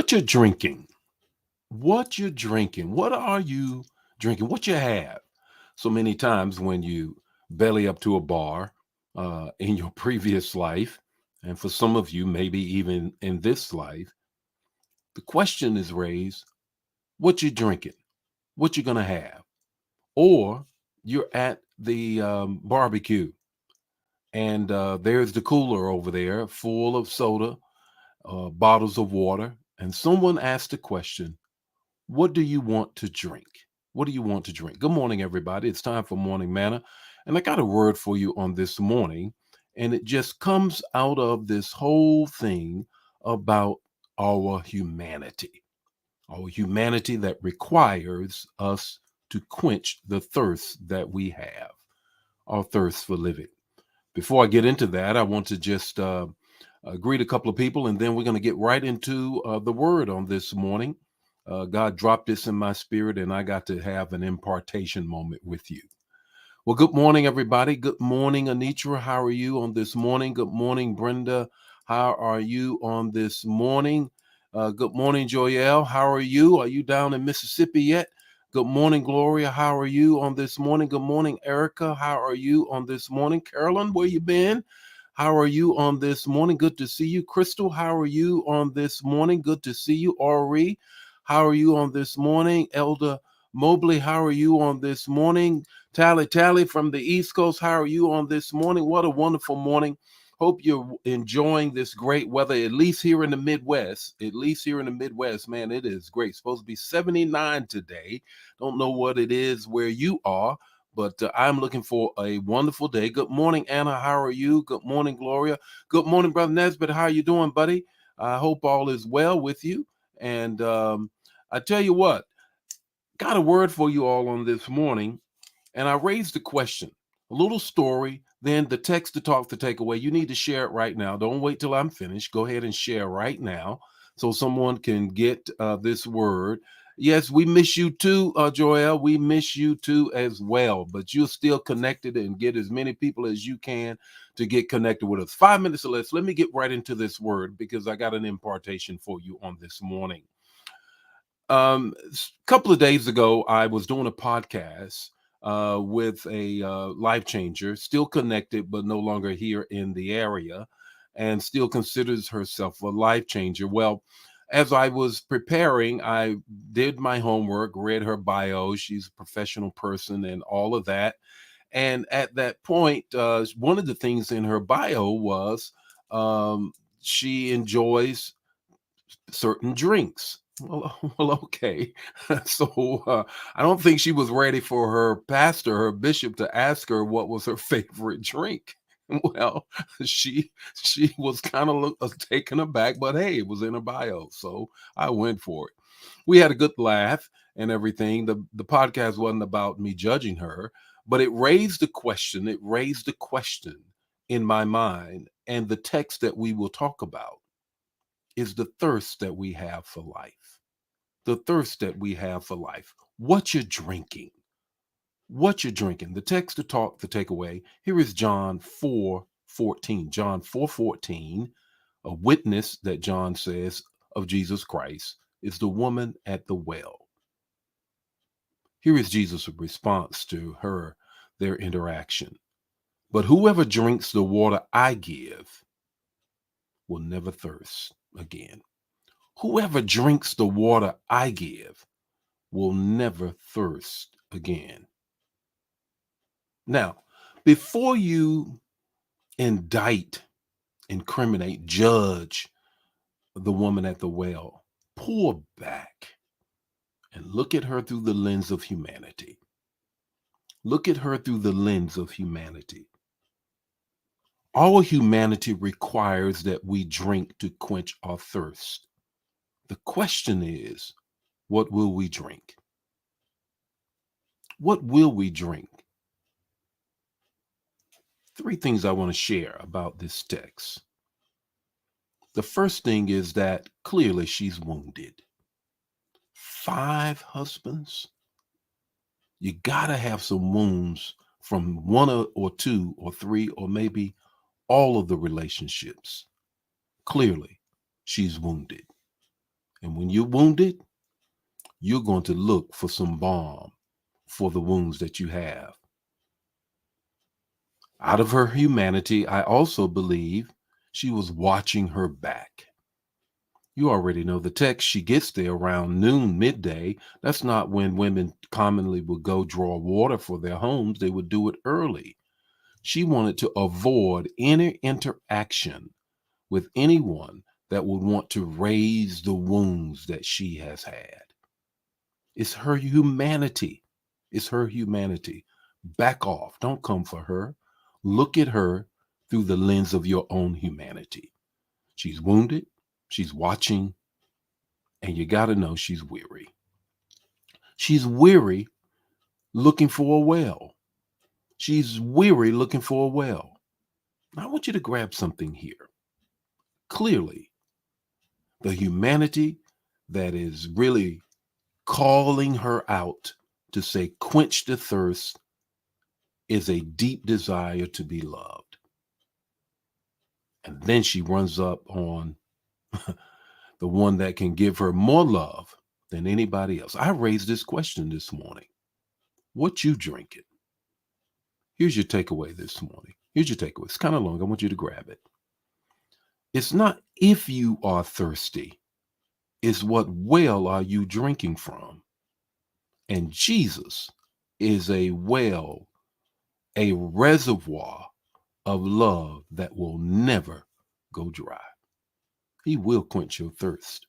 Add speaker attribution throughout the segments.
Speaker 1: What you're drinking, what you're drinking, what are you drinking, what you have. So many times when you belly up to a bar in your previous life, and for some of you, maybe even in this life, the question is raised, what you drinking, what you gonna have, or you're at the barbecue and there's the cooler over there full of soda, bottles of water, and someone asked the question, what do you want to drink? What do you want to drink? Good morning, everybody. It's time for Morning Manna. And I got a word for you on this morning. And it just comes out of this whole thing about our humanity that requires us to quench the thirst that we have, our thirst for living. Before I get into that, I want to just greet a couple of people, and then we're going to get right into the word on this morning. God dropped this in my spirit, and I got to have an impartation moment with you. Well, good morning, everybody. Good morning, Anitra. How are you on this morning? Good morning, Brenda. How are you on this morning? Good morning, Joyelle. How are you? Are you down in Mississippi yet? Good morning, Gloria. How are you on this morning? Good morning, Erica. How are you on this morning? Carolyn, where you been? How are you on this morning? Good to see you. Crystal, how are you on this morning? Good to see you. Ori, how are you on this morning? Elder Mobley, how are you on this morning? Tally from the East Coast, how are you on this morning? What a wonderful morning. Hope you're enjoying this great weather, at least here in the Midwest. At least here in the Midwest, man, it is great. It's supposed to be 79 today. Don't know what it is where you are, but I'm looking for a wonderful day. Good morning, Anna. How are you? Good morning, Gloria. Good morning, Brother Nesbitt. How are you doing, buddy? I hope all is well with you. And I tell you what, got a word for you all on this morning. And I raised the question, a little story, then the text to talk to take away. You need to share it right now. Don't wait till I'm finished. Go ahead and share right now so someone can get this word. Yes, we miss you too, Joel. We miss you too as well, but you're still connected and get as many people as you can to get connected with us. 5 minutes or less. Let me get right into this word because I got an impartation for you on this morning. A couple of days ago, I was doing a podcast with a life changer, still connected, but no longer here in the area, and still considers herself a life changer. Well, as I was preparing, I did my homework, read her bio. She's a professional person and all of that. And at that point, one of the things in her bio was she enjoys certain drinks. Well, okay. So I don't think she was ready for her pastor, her bishop, to ask her what was her favorite drink. Well, she was kind of taken aback, but hey, it was in her bio, so I went for it. We had a good laugh and everything. The podcast wasn't about me judging her, but it raised the question. It raised the question in my mind, and the text that we will talk about is the thirst that we have for life. The thirst that we have for life. What you're drinking. What you're drinking. The text to talk, the takeaway. Here is John 4:14. John 4:14, a witness that John says of Jesus Christ is the woman at the well. Here is Jesus' response to her, their interaction. But whoever drinks the water I give will never thirst again. Whoever drinks the water I give will never thirst again. Now, before you indict, incriminate, judge the woman at the well, pull back and look at her through the lens of humanity. Look at her through the lens of humanity. All humanity requires that we drink to quench our thirst. The question is, what will we drink? What will we drink? Three things I want to share about this text. The first thing is that clearly she's wounded. 5 husbands. You got to have some wounds from one or two or three or maybe all of the relationships. Clearly, she's wounded. And when you're wounded, you're going to look for some balm for the wounds that you have. Out of her humanity, I also believe she was watching her back. You already know the text. She gets there around noon, midday. That's not when women commonly would go draw water for their homes. They would do it early. She wanted to avoid any interaction with anyone that would want to raise the wounds that she has had. It's her humanity. It's her humanity. Back off. Don't come for her. Look at her through the lens of your own humanity. She's wounded. She's watching. And you got to know she's weary. She's weary looking for a well. She's weary looking for a well. I want you to grab something here. Clearly, the humanity that is really calling her out to say, quench the thirst, is a deep desire to be loved. And then she runs up on the one that can give her more love than anybody else. I raised this question this morning. What you drinking? Here's your takeaway this morning. Here's your takeaway. It's kind of long. I want you to grab it. It's not if you are thirsty. It's what well are you drinking from? And Jesus is a well, a reservoir of love that will never go dry. He will quench your thirst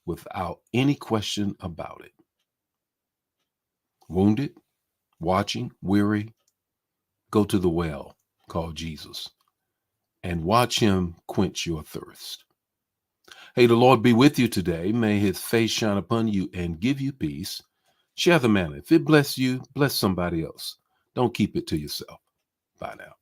Speaker 1: without any question about it. Wounded, watching, weary, go to the well called Jesus and watch him quench your thirst. Hey, the Lord be with you today. May his face shine upon you and give you peace. Share the manna. If it bless you, bless somebody else. Don't keep it to yourself. Bye now.